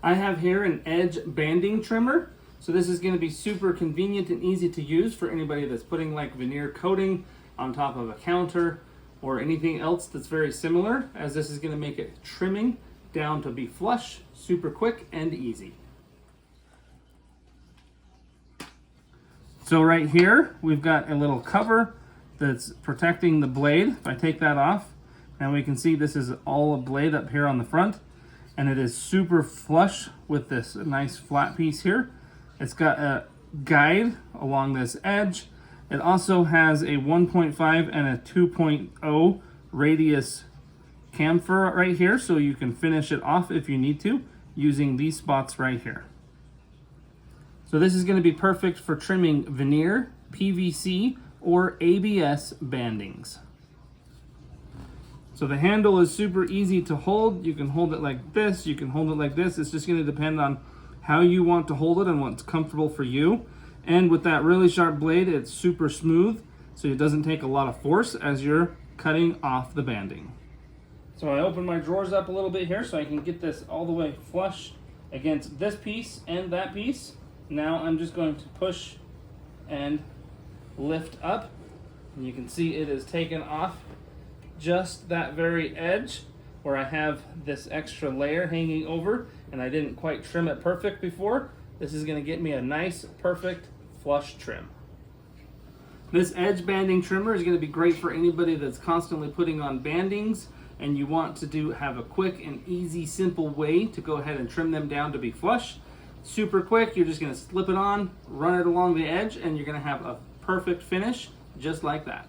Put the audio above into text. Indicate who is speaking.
Speaker 1: I have here an edge banding trimmer. So this is going to be super convenient and easy to use for anybody that's putting like veneer coating on top of a counter or anything else that's very similar, as this is going to make it trimming down to be flush, super quick and easy. So right here, we've got a little cover that's protecting the blade. If I take that off, and we can see this is all a blade up here on the front, and it is super flush with this nice flat piece here. It's got a guide along this edge. It also has a 1.5 and a 2.0 radius chamfer right here, so you can finish it off if you need to using these spots right here. So this is going to be perfect for trimming veneer, PVC, or ABS bandings. So the handle is super easy to hold. You can hold it like this, you can hold it like this. It's just going to depend on how you want to hold it and what's comfortable for you. And with that really sharp blade, it's super smooth, so it doesn't take a lot of force as you're cutting off the banding. So I open my drawers up a little bit here so I can get this all the way flush against this piece and that piece. Now I'm just going to push and lift up. And you can see it is taken off just that very edge where I have this extra layer hanging over and I didn't quite trim it perfect before. This is going to get me a nice, perfect flush trim. This edge banding trimmer is going to be great for anybody that's constantly putting on bandings and you want to have a quick and easy, simple way to go ahead and trim them down to be flush. Super quick, you're just going to slip it on, run it along the edge, and you're going to have a perfect finish just like that.